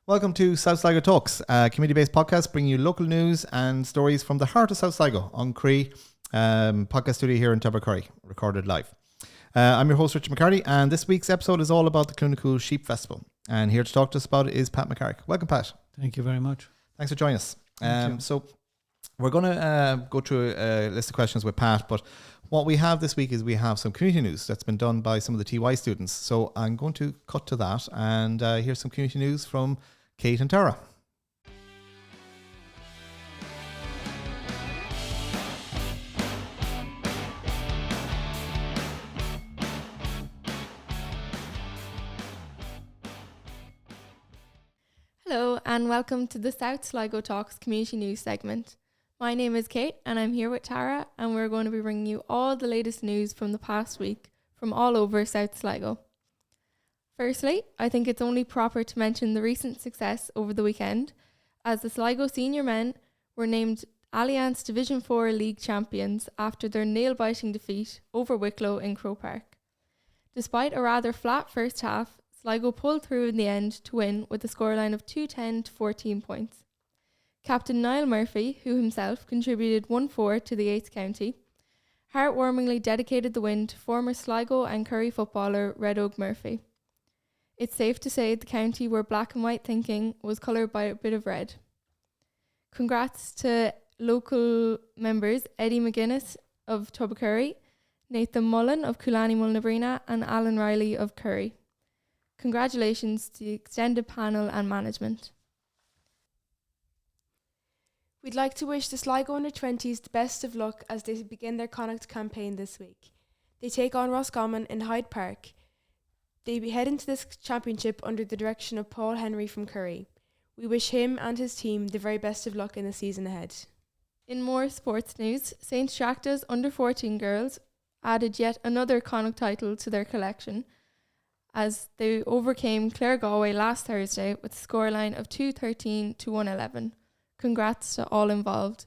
Welcome to South Sligo Talks, a community-based podcast bringing you local news and stories from the heart of South Sligo on Cree podcast studio here in Tubbercurry, recorded live. I'm your host, Richard McCarty, and this week's episode is all about the Cloonacool Sheep Festival. And here to talk to us about it is Pat McCarrick. Welcome, Pat. Thank you very much. Thanks for joining us. So we're going to go through a list of questions with Pat, but what we have this week is we have some community news that's been done by some of the TY students. So I'm going to cut to that and here's some community news from Kate and Tara. Hello and welcome to the South Sligo Talks community news segment. My name is Kate and I'm here with Tara, and we're going to be bringing you all the latest news from the past week from all over South Sligo. Firstly, I think it's only proper to mention the recent success over the weekend as the Sligo senior men were named Alliance Division 4 League champions after their nail-biting defeat over Wicklow in Croke Park. Despite a rather flat first half, Sligo pulled through in the end to win with a scoreline of 210 to 14 points. Captain Niall Murphy, who himself contributed 1-4 to the 8th county, heartwarmingly dedicated the win to former Sligo and Curry footballer Red Oak Murphy. It's safe to say the county where black and white thinking was coloured by a bit of red. Congrats to local members Eddie McGuinness of Tubbercurry, Nathan Mullen of Coolani Mulnabrina and Alan Riley of Curry. Congratulations to the extended panel and management. We'd like to wish the Sligo under-20s the best of luck as they begin their Connacht campaign this week. They take on Roscommon in Hyde Park. They head into this championship under the direction of Paul Henry from Curry. We wish him and his team the very best of luck in the season ahead. In more sports news, St. Shacta's under-14 girls added yet another Connacht title to their collection as they overcame Clare Galway last Thursday with a scoreline of 213 to 111. Congrats to all involved.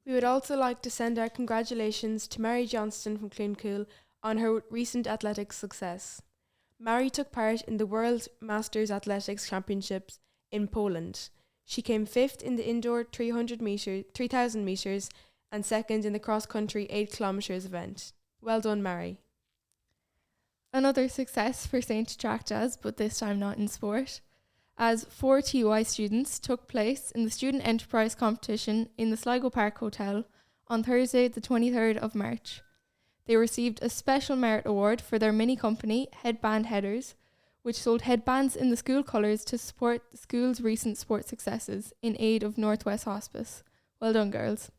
We would also like to send our congratulations to Mary Johnston from Cloonacool on her recent athletics success. Mary took part in the World Masters Athletics Championships in Poland. She came 5th in the indoor 3,000 metres and 2nd in the cross-country 8 kilometres event. Well done, Mary. Another success for St. Tractas, but this time not in sport, as 4 TY students took place in the Student Enterprise Competition in the Sligo Park Hotel on Thursday the 23rd of March. They received a special merit award for their mini company, Headband Headers, which sold headbands in the school colours to support the school's recent sport successes in aid of Northwest Hospice. Well done, girls.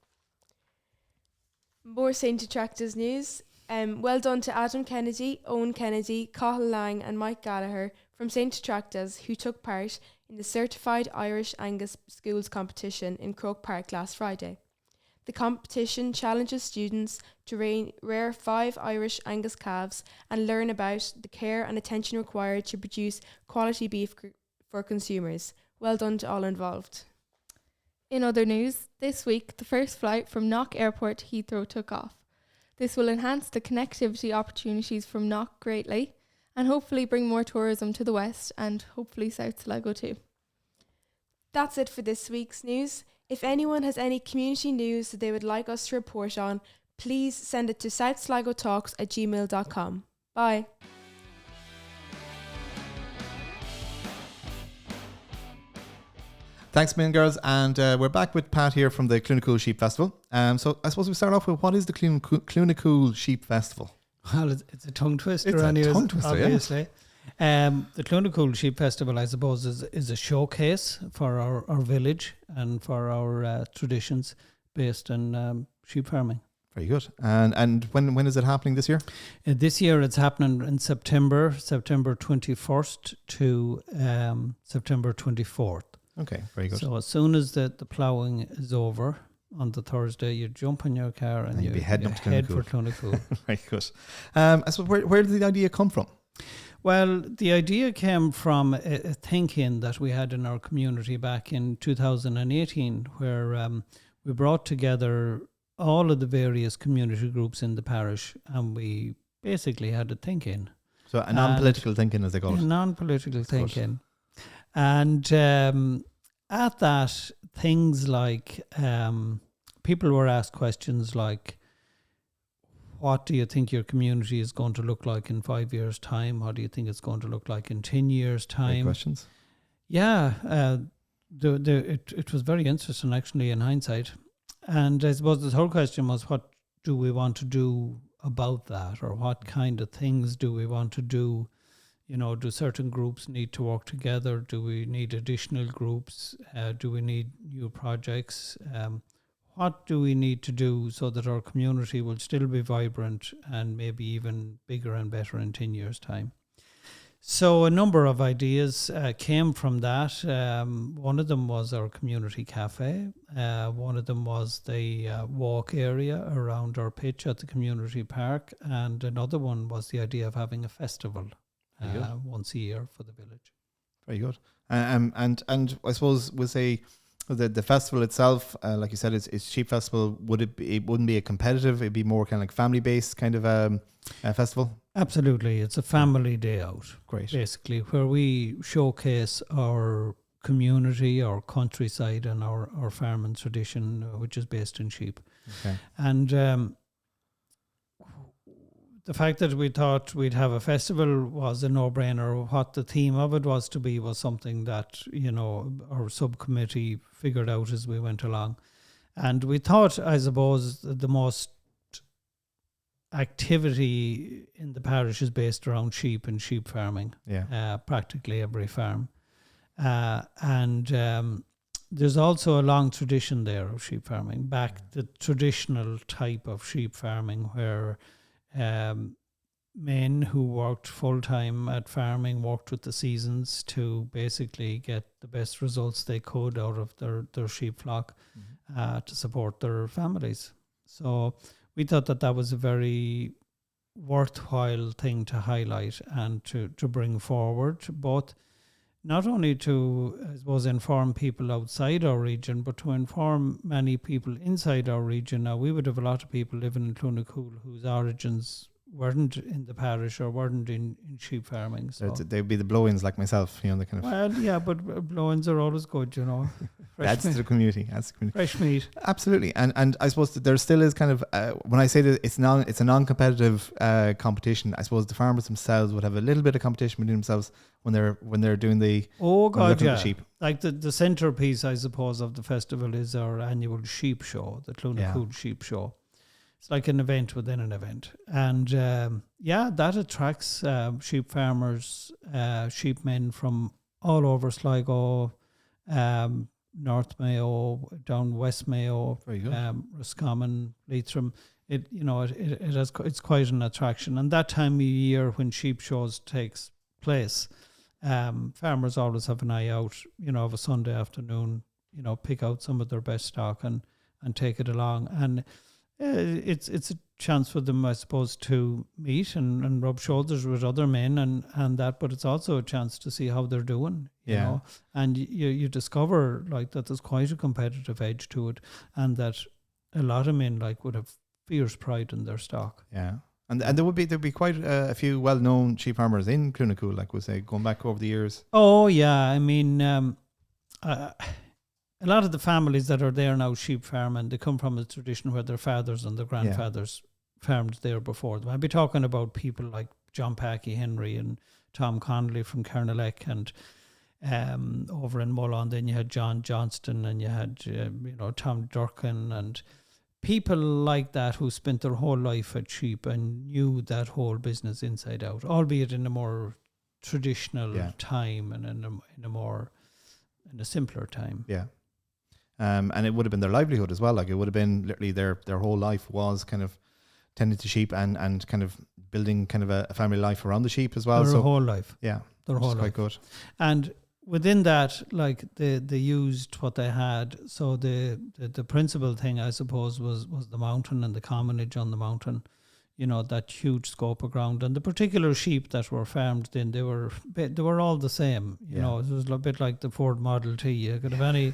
More St. Tractas news. Well done to Adam Kennedy, Owen Kennedy, Cathal Lang and Mike Gallagher from St. Tractas, who took part in the Certified Irish Angus Schools competition in Croke Park last Friday. The competition challenges students to rear 5 Irish Angus calves and learn about the care and attention required to produce quality beef for consumers. Well done to all involved. In other news, this week the first flight from Knock Airport to Heathrow took off. This will enhance the connectivity opportunities from Knock greatly and hopefully bring more tourism to the west and hopefully South Sligo too. That's it for this week's news. If anyone has any community news that they would like us to report on, please send it to southsligotalks@gmail.com. Bye. Thanks, men, girls, and we're back with Pat here from the Cloonacool Sheep Festival. So I suppose we start off with, what is the Cloonacool Sheep Festival? Well, it's a tongue twister. It's a tongue twister, obviously. Yeah. The Cloonacool Sheep Festival, I suppose, is a showcase for our village and for our traditions based on sheep farming. Very good. And when is it happening this year? This year it's happening in September 21st to September 24th. Okay, very good. So as soon as the ploughing is over on the Thursday, you jump in your car and you'll be heading up to head Cloonacool. for Cloonacool. Very good. So where did the idea come from? Well, the idea came from a thinking that we had in our community back in 2018, where we brought together all of the various community groups in the parish, and we basically had a thinking. So a non-political thinking, as they call it. Non-political thinking. And at that, things like people were asked questions like, what do you think your community is going to look like in 5 years' time? What do you think it's going to look like in 10 years' Great time? questions. Yeah, it was very interesting actually in hindsight. And I suppose the whole question was, what do we want to do about that, or what kind of things do we want to do? You know, do certain groups need to work together? Do we need additional groups? Do we need new projects? What do we need to do so that our community will still be vibrant and maybe even bigger and better in 10 years' time? So a number of ideas came from that. One of them was our community cafe. One of them was the walk area around our pitch at the community park. And another one was the idea of having a festival once a year for the village. Very good. And I suppose we'll say the festival itself, like you said, it's Sheep Festival. It wouldn't be a competitive, it'd be more kind of like family based kind of festival? Absolutely. It's a family day out. Great. Basically, where we showcase our community, our countryside and our farming tradition, which is based in sheep. Okay. And the fact that we thought we'd have a festival was a no-brainer. What the theme of it was to be was something that, you know, our subcommittee figured out as we went along. And we thought, I suppose, the most activity in the parish is based around sheep and sheep farming. Yeah. Practically every farm. And there's also a long tradition there of sheep farming, back the traditional type of sheep farming where men who worked full-time at farming worked with the seasons to basically get the best results they could out of their sheep flock to support their families. So we thought that was a very worthwhile thing to highlight and to bring forward, both not only to, I suppose, inform people outside our region, but to inform many people inside our region. Now, we would have a lot of people living in Cloonacool whose origins weren't in the parish or weren't in sheep farming. So They'd be the blow-ins like myself, you know, the kind of... Well, yeah, but blow-ins are always good, you know. That's the community. Fresh meat. Absolutely. And I suppose that there still is kind of, when I say that it's a non-competitive competition, I suppose the farmers themselves would have a little bit of competition between themselves when they're doing the... Oh, God, yeah. The sheep. Like the centerpiece, I suppose, of the festival is our annual sheep show, the Cloonacool Sheep Show. It's like an event within an event. And that attracts sheep farmers, sheep men from all over Sligo, North Mayo, down West Mayo, Roscommon, Leitrim. It's quite an attraction. And that time of year when sheep shows takes place, farmers always have an eye out, you know, of a Sunday afternoon, you know, pick out some of their best stock and take it along. And it's a chance for them, I suppose, to meet and rub shoulders with other men and that, but it's also a chance to see how they're doing, you know, and you discover like that there's quite a competitive edge to it, and that a lot of men like would have fierce pride in their stock. Yeah. And there'd be quite a few well-known sheep farmers in Cloonacool, like we say, going back over the years. Oh yeah, I mean, a lot of the families that are there now sheep farming, they come from a tradition where their fathers and their grandfathers farmed there before them. I'd be talking about people like John Packy Henry and Tom Connolly from Carnaleck, and over in Mullan, then you had John Johnston and you had Tom Durkin and people like that who spent their whole life at sheep and knew that whole business inside out, albeit in a more traditional time and in a simpler time. Yeah. And it would have been their livelihood as well. Like it would have been literally their whole life was kind of tending to sheep and kind of building kind of a family life around the sheep as well. Their whole life. Yeah. Their whole life. Quite good. And within that, like they used what they had. So the principal thing, I suppose, was the mountain and the commonage on the mountain. that huge scope of ground. And the particular sheep that were farmed then, they were all the same. It was a bit like the Ford Model T. You could have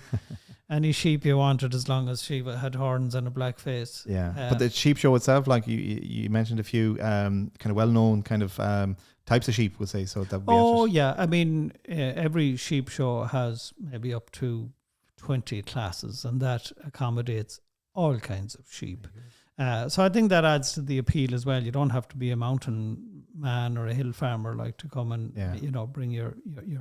any sheep you wanted as long as she had horns and a black face. Yeah, but the sheep show itself, like you mentioned a few kind of well-known kind of types of sheep, we'll say. So that. Yeah. I mean, every sheep show has maybe up to 20 classes, and that accommodates all kinds of sheep. So I think that adds to the appeal as well. You don't have to be a mountain man or a hill farmer like to come and bring your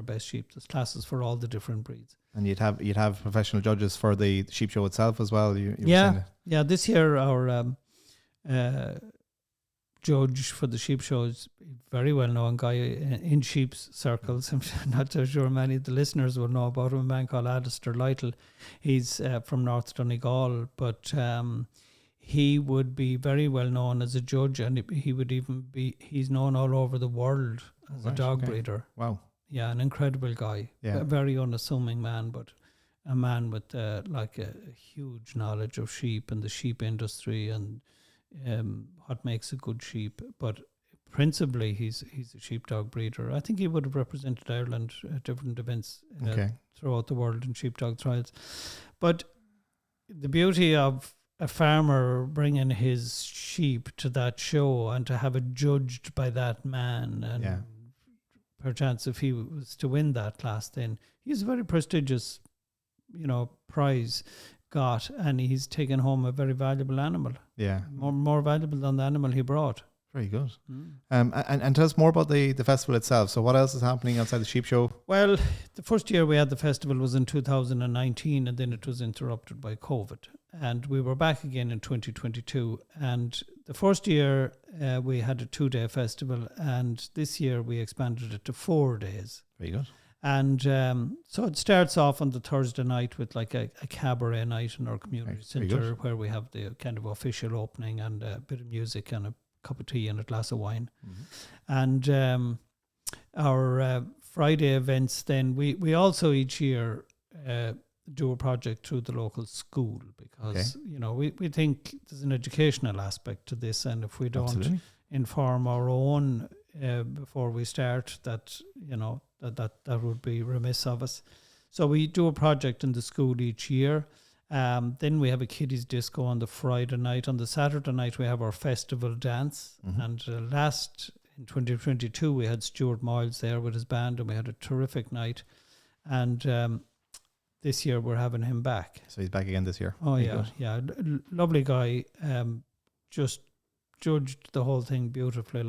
best sheep. There's classes for all the different breeds. And you'd have professional judges for the sheep show itself as well. Yeah. This year our judge for the sheep show is a very well known guy in sheep's circles. I'm not so sure many of the listeners will know about him. A man called Alistair Lytle. He's from North Donegal, but he would be very well known as a judge, and he's known all over the world as a dog breeder. Wow. Yeah, an incredible guy. Yeah. A very unassuming man, but a man with a huge knowledge of sheep and the sheep industry and what makes a good sheep. But principally, he's a sheepdog breeder. I think he would have represented Ireland at different events throughout the world in sheepdog trials. But the beauty of a farmer bringing his sheep to that show and to have it judged by that man, and perchance if he was to win that class, then he's a very prestigious, prize got, and he's taken home a very valuable animal. Yeah, more valuable than the animal he brought. Very good. And tell us more about the festival itself. So what else is happening outside the sheep show? Well, the first year we had the festival was in 2019, and then it was interrupted by COVID. And we were back again in 2022. And the first year we had a 2-day festival, and this year we expanded it to 4 days. Very good. And so it starts off on the Thursday night with like a cabaret night in our community centre, where we have the kind of official opening and a bit of music and a cup of tea and a glass of wine. And our Friday events, then we also each year do a project through the local school, because we think there's an educational aspect to this, and if we don't inform our own before we start, that that would be remiss of us. So we do a project in the school each year. Then we have a kiddies disco on the Friday night. On the Saturday night we have our festival dance. And in 2022 we had Stuart Moyles there with his band, and we had a terrific night. And this year we're having him back. So he's back again this year. Oh, yeah. Lovely guy. Just judged the whole thing beautifully.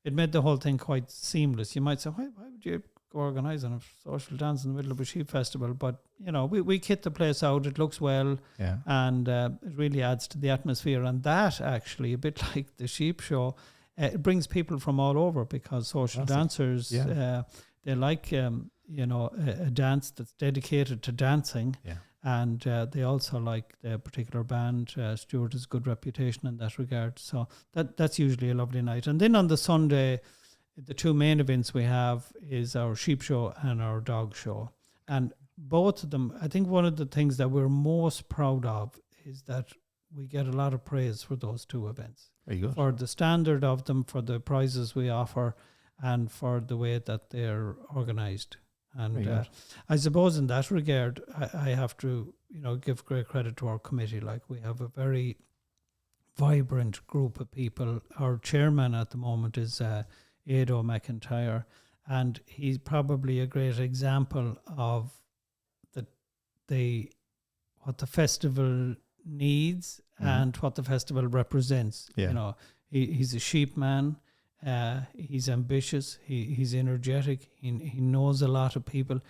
It made the whole thing quite seamless. You might say, why would you organise a social dance in the middle of a sheep festival? But we kit the place out. It looks well, and it really adds to the atmosphere. And that actually, a bit like the sheep show, it brings people from all over, because social dancers they like a dance that's dedicated to dancing. And they also like the particular band. Stuart has a good reputation in that regard. So that's usually a lovely night. And then on the Sunday, the two main events we have is our sheep show and our dog show. And both of them, I think one of the things that we're most proud of is that we get a lot of praise for those two events. Very good. For the standard of them, for the prizes we offer, and for the way that they're organised. And I suppose in that regard, I have to, give great credit to our committee. Like, we have a very vibrant group of people. Our chairman at the moment is Ado McIntyre, and he's probably a great example of what the festival needs and what the festival represents. He's a sheep man. He's ambitious. He's energetic. He knows a lot of people.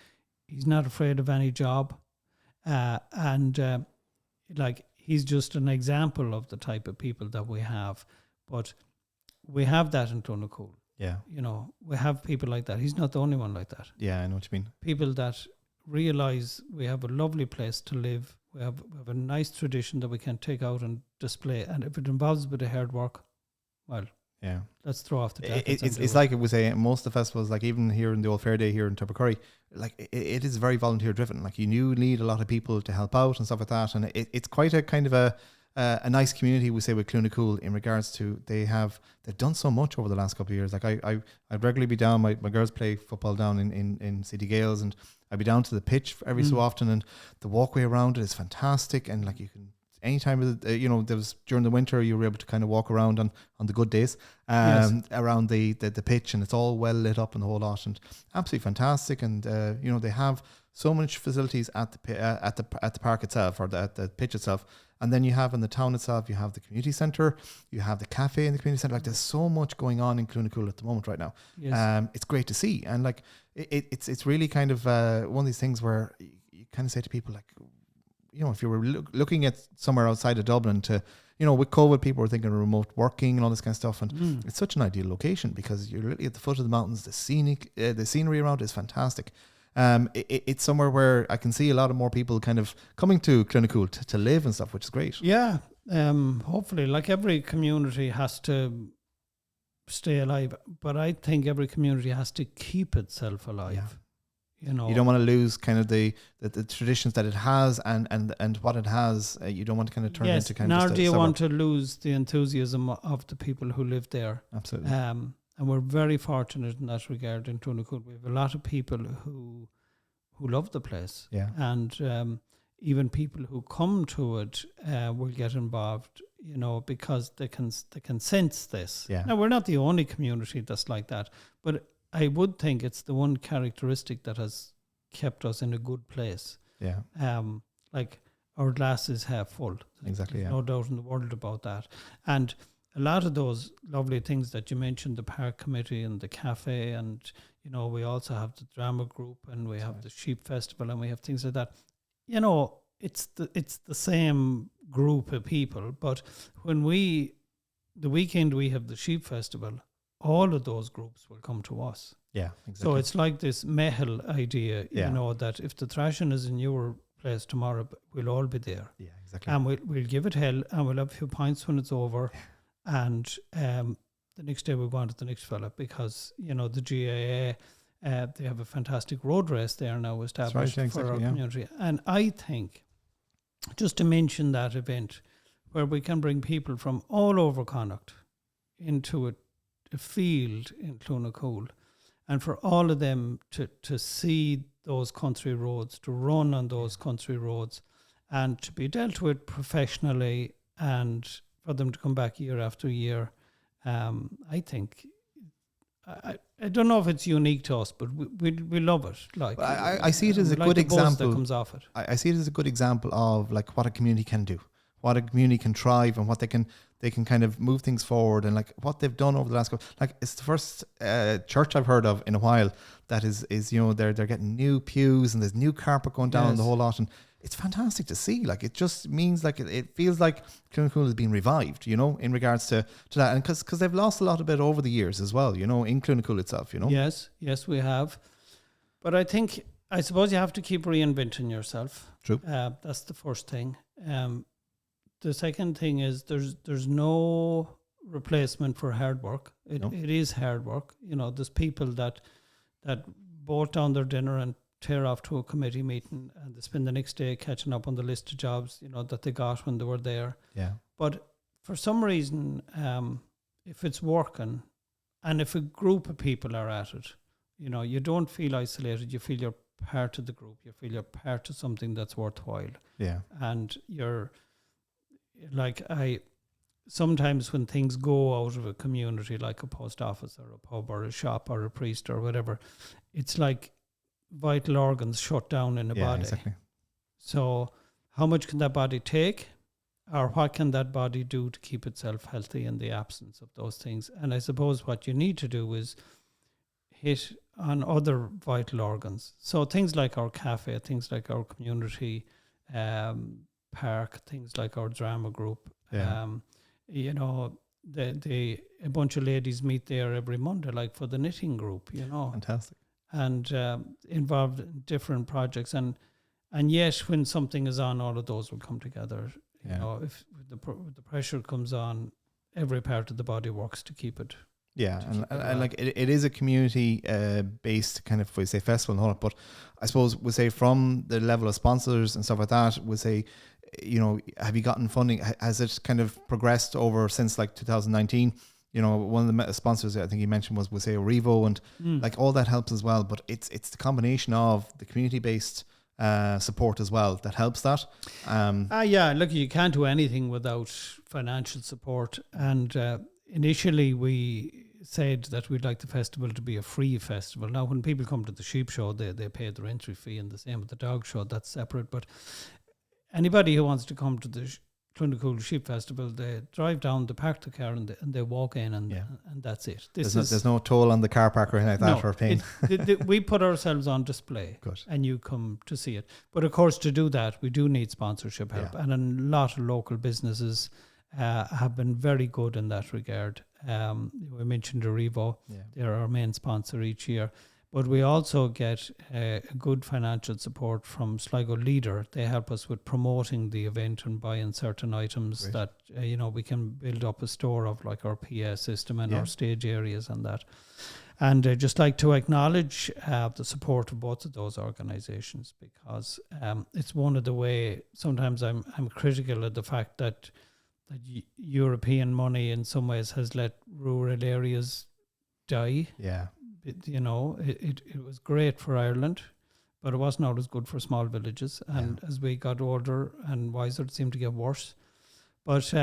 He's not afraid of any job, and he's just an example of the type of people that we have. But we have that in Cloonacool. Yeah, we have people like that. He's not the only one like that. Yeah, I know what you mean. People that realize we have a lovely place to live. We have a nice tradition that we can take out and display. And if it involves a bit of hard work, well. Yeah, let's throw off the jackets. It's like we say, most of the festivals, like even here in the Old Fair Day here in Tubbercurry, like it is very volunteer driven. Like, you need a lot of people to help out and stuff like that, and it's quite a kind of a a nice community, we say, with Cloonacool in regards to they've done so much over the last couple of years. Like I'd regularly be down, my girls play football down in City Gales, and I'd be down to the pitch every so often, and the walkway around it is fantastic, and like you can, anytime there was during the winter, you were able to kind of walk around on the good days around the pitch, and it's all well lit up and the whole lot, and absolutely fantastic. And they have so much facilities at the park itself, or at the pitch itself. And then you have in the town itself, you have the community centre, you have the cafe in the community centre. Like there's so much going on in Cloonacool at the moment right now. Yes. It's great to see, and like it's really kind of one of these things where you kind of say to people, like, if you were looking at somewhere outside of Dublin to, with COVID, people were thinking of remote working and all this kind of stuff, and it's such an ideal location because you're literally at the foot of the mountains. The scenery around it is fantastic. It's somewhere where I can see a lot of more people kind of coming to Cloonacool to live and stuff, which is great. Yeah. Hopefully, like every community has to stay alive, but I think every community has to keep itself alive. Yeah. You don't want to lose kind of the traditions that it has and what it has. You don't want to kind of turn it into kind of. Nor do you want to lose the enthusiasm of the people who live there. Absolutely. And we're very fortunate in that regard in Cloonacool. We have a lot of people who love the place. Yeah. And even people who come to it will get involved, because they can sense this. Yeah. Now, we're not the only community that's like that, but I would think it's the one characteristic that has kept us in a good place. Yeah. Like our glass is half full. Exactly. There's Yeah. no doubt in the world about that. And a lot of those lovely things that you mentioned, the park committee and the cafe, and we also have the drama group, and we have the sheep festival, and we have things like that. It's the same group of people, but when the weekend we have the sheep festival, all of those groups will come to us. Yeah, exactly. So it's like this Mehel idea, that if the thrashing is in your place tomorrow, we'll all be there. Yeah, exactly. And we'll give it hell, and we'll have a few pints when it's over. And the next day we'll go on to the next fella, because, the GAA, they have a fantastic road race there now established for our community. And I think, just to mention that event, where we can bring people from all over Connacht into a field in Cloonacool, and for all of them to see those country roads, to run on those country roads, and to be dealt with professionally, and for them to come back year after year. I think, I don't know if it's unique to us, but we love it. Like, I see it as a like good the buzz example that comes off it. I see it as a good example of like what a community can do, what a community can thrive, and what they can kind of move things forward, and like what they've done over the last couple. Like, it's the first church I've heard of in a while that is they're getting new pews, and there's new carpet going down, the whole lot, and it's fantastic to see. Like, it just means like it feels like Cloonacool has been revived, in regards to that, and because they've lost a lot of it over the years as well, in Cloonacool itself, Yes, we have. But I suppose you have to keep reinventing yourself. True. That's the first thing. The second thing is there's no replacement for hard work. It is hard work. There's people that bolt down their dinner and tear off to a committee meeting, and they spend the next day catching up on the list of jobs, that they got when they were there. Yeah. But for some reason, if it's working, and if a group of people are at it, you don't feel isolated. You feel you're part of the group. You feel you're part of something that's worthwhile. Yeah. And you're like, sometimes when things go out of a community, like a post office or a pub or a shop or a priest or whatever, it's like vital organs shut down in a body. Exactly. So how much can that body take, or what can that body do to keep itself healthy in the absence of those things? And I suppose what you need to do is hit on other vital organs. So things like our cafe, things like our community park, things like our drama group. Yeah. A bunch of ladies meet there every Monday, like for the knitting group, Fantastic. and involved in different projects. And yet when something is on, all of those will come together. If the pressure comes on, every part of the body works to keep it. Yeah, and like it is a community based kind of, we say, festival and all that, but I suppose we say from the level of sponsors and stuff like that, we say have you gotten funding? Has it kind of progressed over since like 2019? One of the sponsors I think you mentioned was say Revo, and like all that helps as well. But it's the combination of the community-based support as well that helps that. Look, you can't do anything without financial support. And initially we said that we'd like the festival to be a free festival. Now, when people come to the sheep show, they pay their entry fee, and the same with the dog show, that's separate. But anybody who wants to come to the Cloonacool Sheep Festival, they drive down, they park the car, and they walk in, and that's it. There's no toll on the car park or anything like that, or paying. We put ourselves on display. Good. And you come to see it. But of course, to do that, we do need sponsorship help, and a lot of local businesses have been very good in that regard. We mentioned Revo; they're our main sponsor each year. But we also get good financial support from Sligo Leader. They help us with promoting the event and buying certain items that, we can build up a store of, like our PA system and our stage areas and that. And I'd just like to acknowledge the support of both of those organisations, because it's one of the way, sometimes I'm critical of the fact that European money in some ways has let rural areas die. Yeah. It was great for Ireland, but it wasn't always good for small villages. And as we got older and wiser, it seemed to get worse. But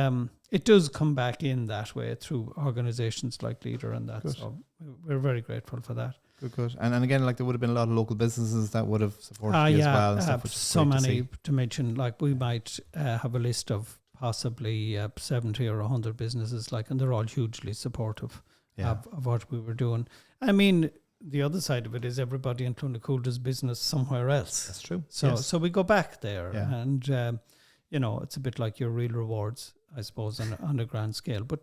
it does come back in that way through organisations like Leader and that. Good. So we're very grateful for that. Good. And again, like there would have been a lot of local businesses that would have supported you as well. And stuff, which so many to mention. Like we might have a list of possibly 70 or 100 businesses, and they're all hugely supportive of what we were doing. I mean, the other side of it is everybody in Cloonacool does business somewhere else. That's true. So we go back there, and it's a bit like your real rewards, I suppose, on a grand scale. But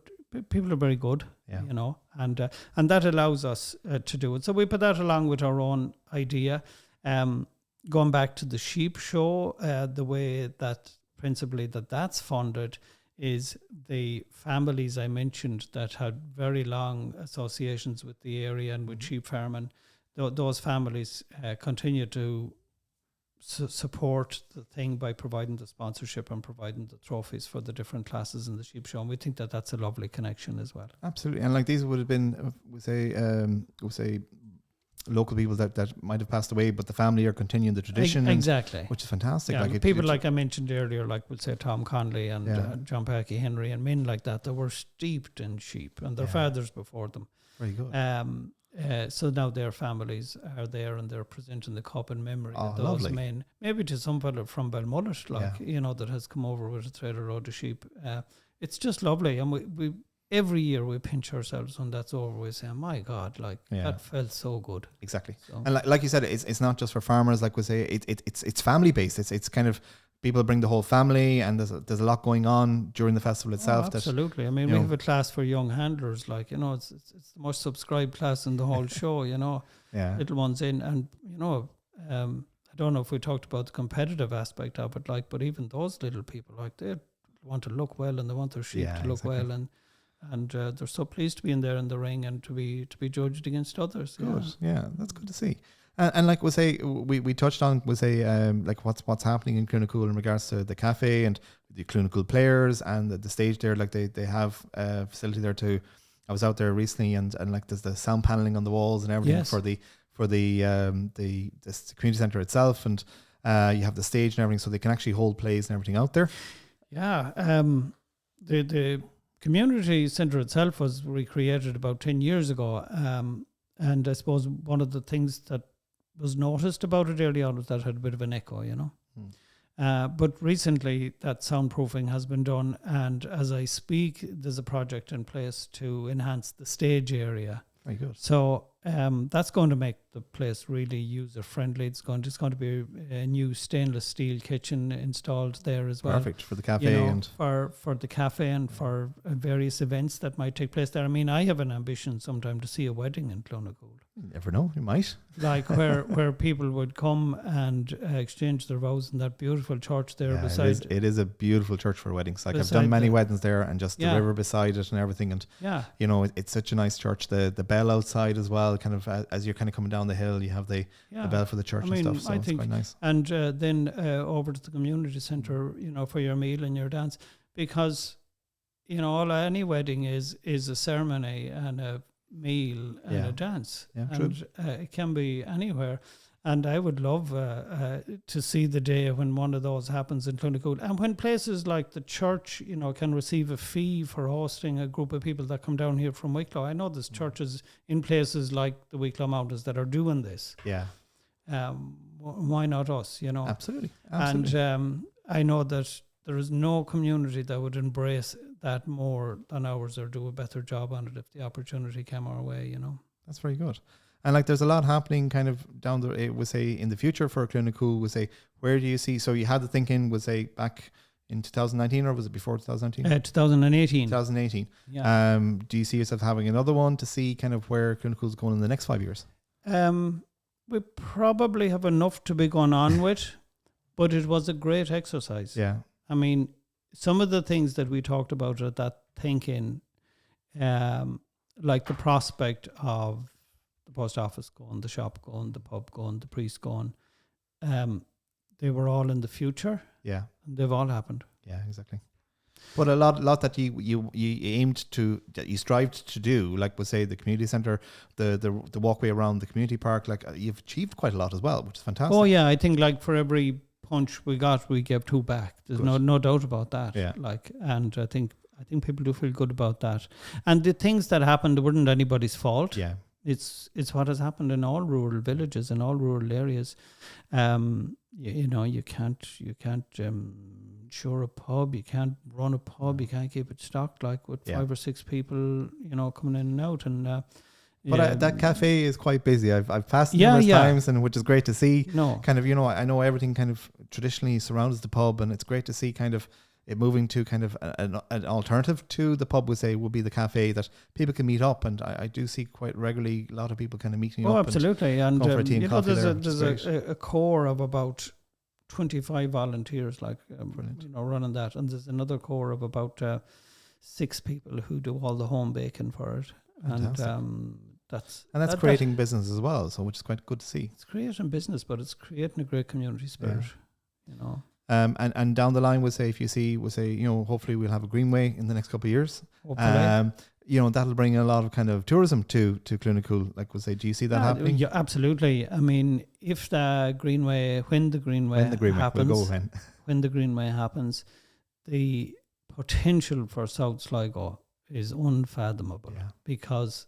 people are very good, and that allows us to do it. So we put that along with our own idea. Going back to the sheep show, the way that principally that's funded is the families I mentioned that had very long associations with the area and with sheep farming. Those families continue to support the thing by providing the sponsorship and providing the trophies for the different classes in the sheep show. And we think that that's a lovely connection as well. Absolutely. And like these would have been, we say local people that might have passed away, but the family are continuing the tradition. Exactly. Which is fantastic. Yeah, people like I mentioned earlier, like we'll say Tom Conley and John Packy Henry and men like that were steeped in sheep, and their fathers before them. Very good. So now their families are there and they're presenting the cup in memory of those lovely. Men. Maybe to some fellow from Belmullet, that has come over with a trailer load of sheep. It's just lovely. And we every year we pinch ourselves when that's over. We say, my God, that felt so good. Exactly. So. And like you said, it's not just for farmers. Like we say, it's family based. It's kind of people bring the whole family, and there's a lot going on during the festival itself. Absolutely. I mean, we have a class for young handlers. It's the most subscribed class in the whole show. Little ones in, and I don't know if we talked about the competitive aspect of it, but even those little people, they want to look well and they want their sheep to look well, and they're so pleased to be in there in the ring and to be judged against others. Good. Yeah, that's good to see. And like we say, we touched on like what's happening in Cloonacool in regards to the cafe and the Cloonacool players and the stage there. Like they have a facility there too. I was out there recently, and like there's the sound paneling on the walls and everything for the community centre itself, and you have the stage and everything, so they can actually hold plays and everything out there. Yeah, the community centre itself was recreated about 10 years ago, and I suppose one of the things that was noticed about it early on was that it had a bit of an echo, but recently that soundproofing has been done, and as I speak there's a project in place to enhance the stage area. Very good. So that's going to make the place really user friendly. It's going to be a new stainless steel kitchen installed there as well. Perfect for the cafe and for the cafe and for various events that might take place there. I mean, I have an ambition sometime to see a wedding in Cloonacool. You never know, you might. Like where people would come and exchange their vows in that beautiful church there beside. It is a beautiful church for weddings. Like I've beside done many the- weddings there, and just the river beside it and everything. And Yeah. you know, it's such a nice church. The bell outside as well, kind of as you're kind of coming down the hill, you have the bell for the church I mean, and stuff. So I it's think- quite nice. And then over to the community centre, you know, for your meal and your dance, because you know, all any wedding is a ceremony and a meal and a dance. Yeah, true. And it can be anywhere. And I would love to see the day when one of those happens in Cloonacool. And when places like the church, you know, can receive a fee for hosting a group of people that come down here from Wicklow. I know there's churches in places like the Wicklow Mountains that are doing this. Yeah, Why not us, you know? absolutely. And I know that there is no community that would embrace that more than ours or do a better job on it if the opportunity came our way, you know. That's very good. And like there's a lot happening kind of down the, it would say in the future for Cloonacool, would say, where do you see, so you had the thinking, was say back in 2019 or was it before 2019? 2018. 2018. Yeah. Do you see yourself having another one to see kind of where Cloonacool's going in the next 5 years? We probably have enough to be going on with, but it was a great exercise. Yeah. I mean, some of the things that we talked about at that thinking, like the prospect of the post office going, the shop going, the pub going, the priest going, they were all in the future. Yeah. And they've all happened. Yeah, exactly. But a lot that you aimed to, that you strived to do, like we'll say the community centre, the walkway around the community park, like you've achieved quite a lot as well, which is fantastic. Oh yeah, I think like for every punch we got, we gave two back. There's Good. no doubt about that. Yeah. Like, and I think people do feel good about that. And the things that happened weren't anybody's fault. Yeah. It's what has happened in all rural villages and all rural areas. You know, you can't insure a pub, you can't run a pub, you can't keep it stocked like with 5 or 6 people, you know, coming in and out. And But that cafe is quite busy. I've passed it Yeah, numerous yeah. times, and which is great to see. no, Kind of, you know, I know everything kind of traditionally surrounds the pub, and it's great to see kind of it moving to kind of an alternative to the pub, would say, would be the cafe that people can meet up. And I do see quite regularly a lot of people kind of meeting up. oh, absolutely. And going for a tea and you know, coffee there's there, which is there's great. a core of about 25 volunteers, like Brilliant. you know, running that, and there's another core of about 6 people who do all the home baking for it. Fantastic. And that's And creating business as well, so which is quite good to see. it's creating business, but it's creating a great community spirit. Yeah. You know, And down the line, we'll say, if you see, we'll say, you know, hopefully we'll have a greenway in the next couple of years. hopefully. You know, that'll bring a lot of kind of tourism to Cloonacool. Like we'll say, do you see that happening? Yeah, absolutely. I mean, if the greenway, when the greenway happens, we'll go when. when the greenway happens, the potential for South Sligo is unfathomable. Yeah. Because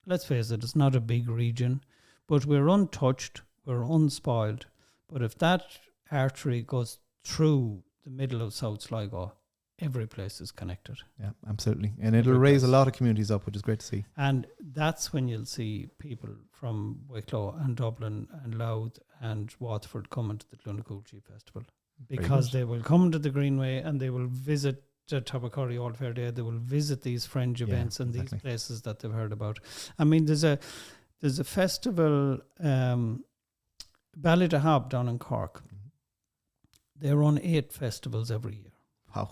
let's face it, it's not a big region, but we're untouched, we're unspoiled. But if that artery goes through the middle of South Sligo, every place is connected. Yeah, absolutely. And it'll Every raise a place. lot of communities up, which is great to see. And that's when you'll see people from Wicklow and Dublin and Louth and Waterford coming to the Cloonacool Sheep Festival. Because good. they will come to the Greenway and they will visit the Tabacurry Old Fair Day. They will visit these fringe Yeah, events and exactly. these places that they've heard about. I mean, there's a festival, Ballydahab down in Cork. They run 8 festivals every year. Wow.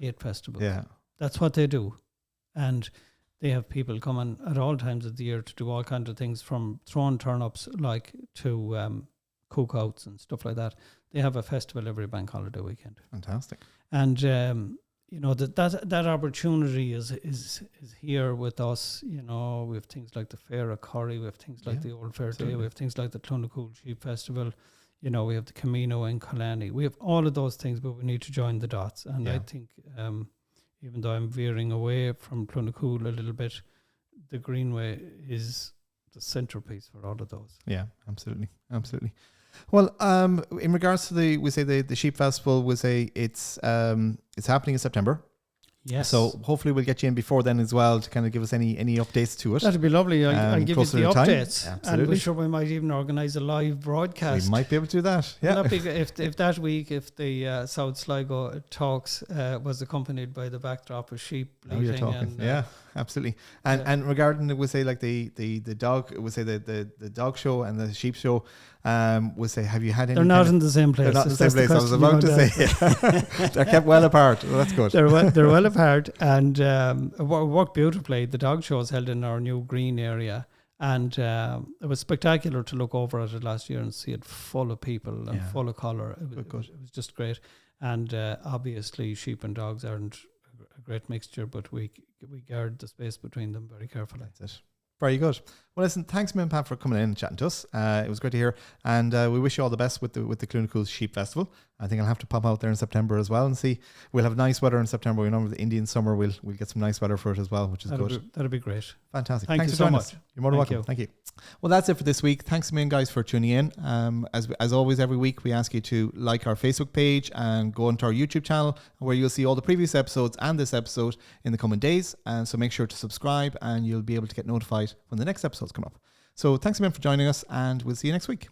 8 festivals. Yeah. That's what they do. And they have people coming at all times of the year to do all kinds of things, from throwing turnips like to cookouts and stuff like that. They have a festival every bank holiday weekend. Fantastic. And you know, that opportunity is here with us. You know, we have things like the Fair of Curry, we have things like Yeah, the Old Fair Day, absolutely. we have things like the Cloonacool Sheep Festival. You know, we have the Camino in Killarney. We have all of those things, but we need to join the dots. And Yeah. I think, even though I'm veering away from Cloonacool a little bit, the Greenway is the centerpiece for all of those. Yeah, absolutely. Absolutely. Well, in regards to the Sheep Festival, we say it's happening in September. Yes. So hopefully we'll get you in before then as well to kind of give us any updates to it. That'd be lovely. I'll give you closer the to time. updates. Absolutely. And we're sure we might even organise a live broadcast. We might be able to do that. Will Yeah. that be, if that week, if the South Sligo talks was accompanied by the backdrop of sheep Now you're bleating talking. and Yeah, absolutely. And regarding, we'll say like the dog, we'll say the dog show and the sheep show, we'll say, have you had any? They're not in the same place. They're not in the same place. I was about to say, they're kept well apart. Well, that's good. They're well apart, and it worked beautifully. The dog show was held in our new green area, and it was spectacular to look over at it last year and see it full of people and full of colour. It was just great. And obviously, sheep and dogs aren't a great mixture, but we guard the space between them very carefully. That's it. Very good. Well, listen, thanks, Min Pat, for coming in and chatting to us. It was great to hear, and we wish you all the best with the Cloonacool Sheep Festival. I think I'll have to pop out there in September as well and see. We'll have nice weather in September. We know the Indian summer, we'll get some nice weather for it as well, which is good. That'll be great. Fantastic. Thanks for you so joining much. us. You're more than welcome. Thank you. Well, that's it for this week. Thanks a million, guys, for tuning in. As always, every week we ask you to like our Facebook page and go onto our YouTube channel, where you'll see all the previous episodes and this episode in the coming days. And so make sure to subscribe, and you'll be able to get notified when the next episodes come up. So thanks again for joining us, and we'll see you next week.